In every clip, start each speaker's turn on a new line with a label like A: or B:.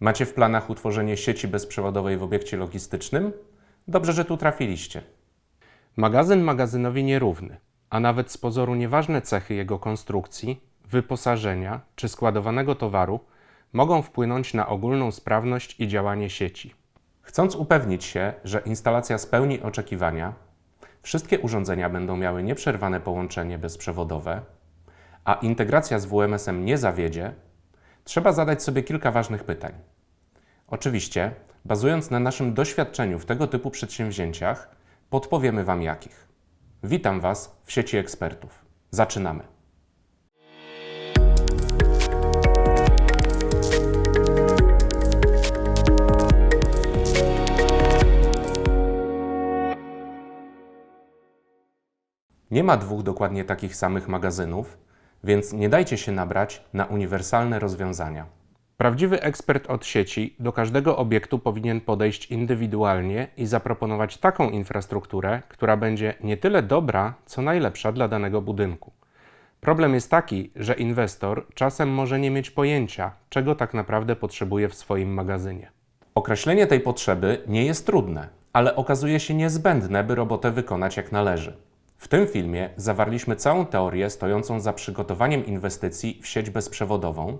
A: Macie w planach utworzenie sieci bezprzewodowej w obiekcie logistycznym? Dobrze, że tu trafiliście. Magazyn magazynowi nierówny, a nawet z pozoru nieważne cechy jego konstrukcji, wyposażenia czy składowanego towaru mogą wpłynąć na ogólną sprawność i działanie sieci. Chcąc upewnić się, że instalacja spełni oczekiwania, wszystkie urządzenia będą miały nieprzerwane połączenie bezprzewodowe, a integracja z WMS-em nie zawiedzie, trzeba zadać sobie kilka ważnych pytań. Oczywiście, bazując na naszym doświadczeniu w tego typu przedsięwzięciach, podpowiemy Wam jakich. Witam Was w sieci ekspertów. Zaczynamy. Nie ma dwóch dokładnie takich samych magazynów, więc nie dajcie się nabrać na uniwersalne rozwiązania. Prawdziwy ekspert od sieci do każdego obiektu powinien podejść indywidualnie i zaproponować taką infrastrukturę, która będzie nie tyle dobra, co najlepsza dla danego budynku. Problem jest taki, że inwestor czasem może nie mieć pojęcia, czego tak naprawdę potrzebuje w swoim magazynie. Określenie tej potrzeby nie jest trudne, ale okazuje się niezbędne, by robotę wykonać jak należy. W tym filmie zawarliśmy całą teorię stojącą za przygotowaniem inwestycji w sieć bezprzewodową,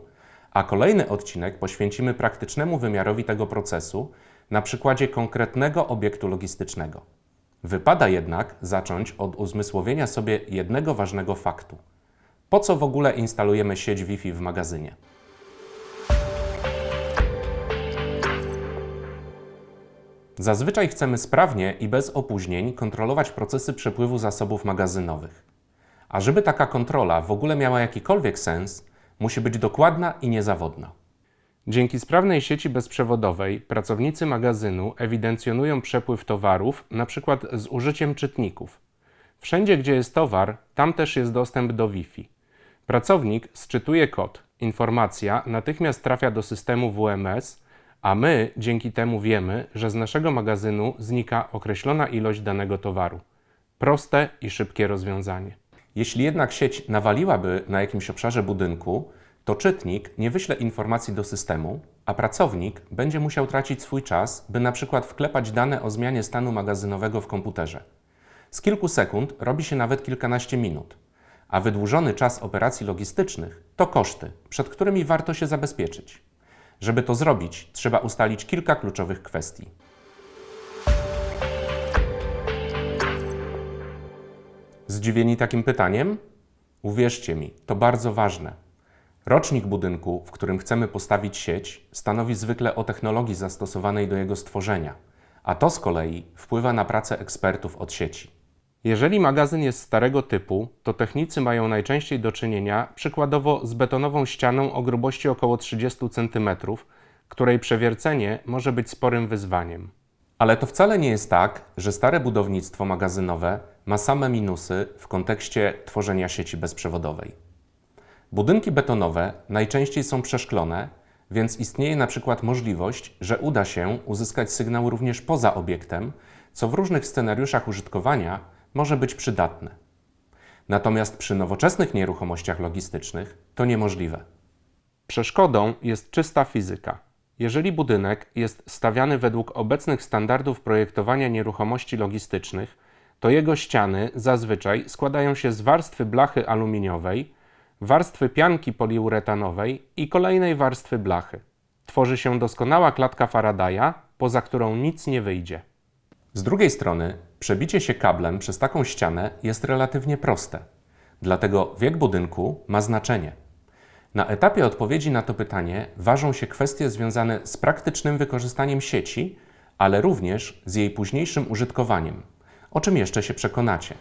A: a kolejny odcinek poświęcimy praktycznemu wymiarowi tego procesu na przykładzie konkretnego obiektu logistycznego. Wypada jednak zacząć od uzmysłowienia sobie jednego ważnego faktu. Po co w ogóle instalujemy sieć Wi-Fi w magazynie? Zazwyczaj chcemy sprawnie i bez opóźnień kontrolować procesy przepływu zasobów magazynowych. A żeby taka kontrola w ogóle miała jakikolwiek sens, musi być dokładna i niezawodna. Dzięki sprawnej sieci bezprzewodowej pracownicy magazynu ewidencjonują przepływ towarów, np. z użyciem czytników. Wszędzie, gdzie jest towar, tam też jest dostęp do Wi-Fi. Pracownik sczytuje kod, informacja natychmiast trafia do systemu WMS, a my dzięki temu wiemy, że z naszego magazynu znika określona ilość danego towaru. Proste i szybkie rozwiązanie. Jeśli jednak sieć nawaliłaby na jakimś obszarze budynku, to czytnik nie wyśle informacji do systemu, a pracownik będzie musiał tracić swój czas, by na przykład wklepać dane o zmianie stanu magazynowego w komputerze. Z kilku sekund robi się nawet kilkanaście minut, a wydłużony czas operacji logistycznych to koszty, przed którymi warto się zabezpieczyć. Żeby to zrobić, trzeba ustalić kilka kluczowych kwestii. Zdziwieni takim pytaniem? Uwierzcie mi, to bardzo ważne. Rocznik budynku, w którym chcemy postawić sieć, stanowi zwykle o technologii zastosowanej do jego stworzenia, a to z kolei wpływa na pracę ekspertów od sieci. Jeżeli magazyn jest starego typu, to technicy mają najczęściej do czynienia przykładowo z betonową ścianą o grubości około 30 cm, której przewiercenie może być sporym wyzwaniem. Ale to wcale nie jest tak, że stare budownictwo magazynowe ma same minusy w kontekście tworzenia sieci bezprzewodowej. Budynki betonowe najczęściej są przeszklone, więc istnieje na przykład możliwość, że uda się uzyskać sygnał również poza obiektem, co w różnych scenariuszach użytkowania może być przydatne. Natomiast przy nowoczesnych nieruchomościach logistycznych to niemożliwe. Przeszkodą jest czysta fizyka. Jeżeli budynek jest stawiany według obecnych standardów projektowania nieruchomości logistycznych, to jego ściany zazwyczaj składają się z warstwy blachy aluminiowej, warstwy pianki poliuretanowej i kolejnej warstwy blachy. Tworzy się doskonała klatka Faradaya, poza którą nic nie wyjdzie. Z drugiej strony, przebicie się kablem przez taką ścianę jest relatywnie proste, dlatego wiek budynku ma znaczenie. Na etapie odpowiedzi na to pytanie ważą się kwestie związane z praktycznym wykorzystaniem sieci, ale również z jej późniejszym użytkowaniem, o czym jeszcze się przekonacie.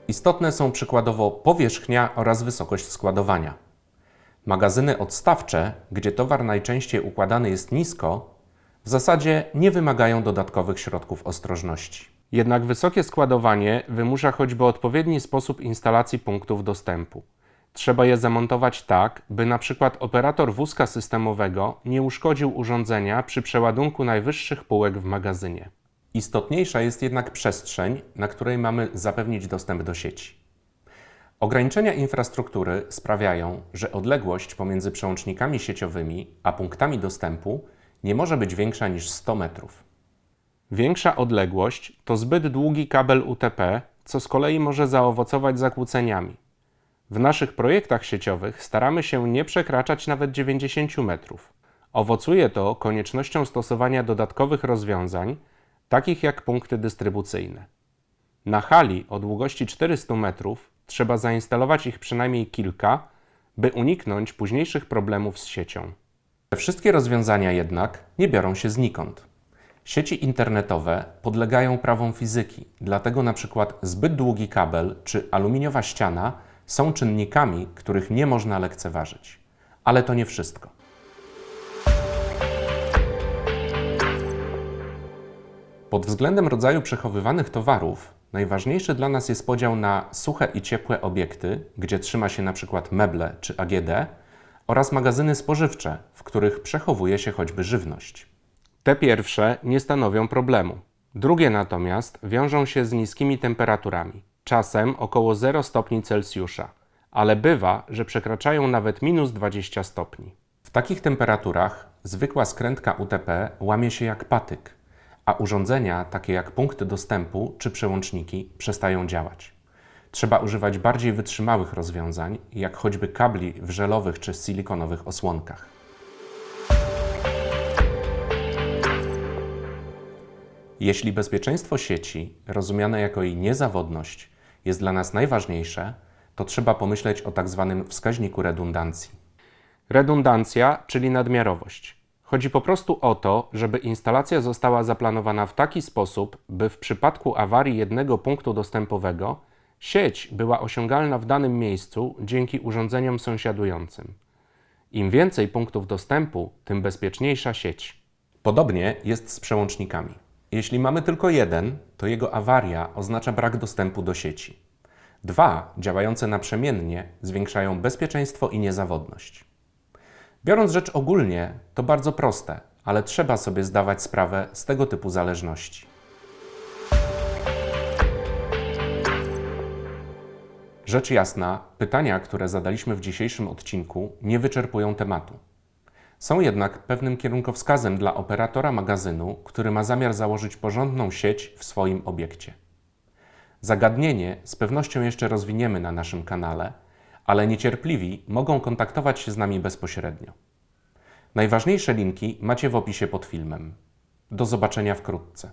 A: Istotne są przykładowo powierzchnia oraz wysokość składowania. Magazyny odstawcze, gdzie towar najczęściej układany jest nisko, w zasadzie nie wymagają dodatkowych środków ostrożności. Jednak wysokie składowanie wymusza choćby odpowiedni sposób instalacji punktów dostępu. Trzeba je zamontować tak, by na przykład operator wózka systemowego nie uszkodził urządzenia przy przeładunku najwyższych półek w magazynie. Istotniejsza jest jednak przestrzeń, na której mamy zapewnić dostęp do sieci. Ograniczenia infrastruktury sprawiają, że odległość pomiędzy przełącznikami sieciowymi a punktami dostępu nie może być większa niż 100 metrów. Większa odległość to zbyt długi kabel UTP, co z kolei może zaowocować zakłóceniami. W naszych projektach sieciowych staramy się nie przekraczać nawet 90 metrów. Owocuje to koniecznością stosowania dodatkowych rozwiązań, takich jak punkty dystrybucyjne. Na hali o długości 400 metrów trzeba zainstalować ich przynajmniej kilka, by uniknąć późniejszych problemów z siecią. Te wszystkie rozwiązania jednak nie biorą się znikąd. Sieci internetowe podlegają prawom fizyki, dlatego na przykład zbyt długi kabel czy aluminiowa ściana są czynnikami, których nie można lekceważyć. Ale to nie wszystko. Pod względem rodzaju przechowywanych towarów najważniejszy dla nas jest podział na suche i ciepłe obiekty, gdzie trzyma się na przykład meble czy AGD, oraz magazyny spożywcze, w których przechowuje się choćby żywność. Te pierwsze nie stanowią problemu. Drugie natomiast wiążą się z niskimi temperaturami, czasem około 0 stopni Celsjusza, ale bywa, że przekraczają nawet minus 20 stopni. W takich temperaturach zwykła skrętka UTP łamie się jak patyk, a urządzenia takie jak punkty dostępu czy przełączniki przestają działać. Trzeba używać bardziej wytrzymałych rozwiązań, jak choćby kabli w żelowych czy silikonowych osłonkach. Jeśli bezpieczeństwo sieci, rozumiane jako jej niezawodność, jest dla nas najważniejsze, to trzeba pomyśleć o tzw. wskaźniku redundancji. Redundancja, czyli nadmiarowość. Chodzi po prostu o to, żeby instalacja została zaplanowana w taki sposób, by w przypadku awarii jednego punktu dostępowego sieć była osiągalna w danym miejscu dzięki urządzeniom sąsiadującym. Im więcej punktów dostępu, tym bezpieczniejsza sieć. Podobnie jest z przełącznikami. Jeśli mamy tylko jeden, to jego awaria oznacza brak dostępu do sieci. Dwa, działające naprzemiennie, zwiększają bezpieczeństwo i niezawodność. Biorąc rzecz ogólnie, to bardzo proste, ale trzeba sobie zdawać sprawę z tego typu zależności. Rzecz jasna, pytania, które zadaliśmy w dzisiejszym odcinku, nie wyczerpują tematu. Są jednak pewnym kierunkowskazem dla operatora magazynu, który ma zamiar założyć porządną sieć w swoim obiekcie. Zagadnienie z pewnością jeszcze rozwiniemy na naszym kanale, ale niecierpliwi mogą kontaktować się z nami bezpośrednio. Najważniejsze linki macie w opisie pod filmem. Do zobaczenia wkrótce.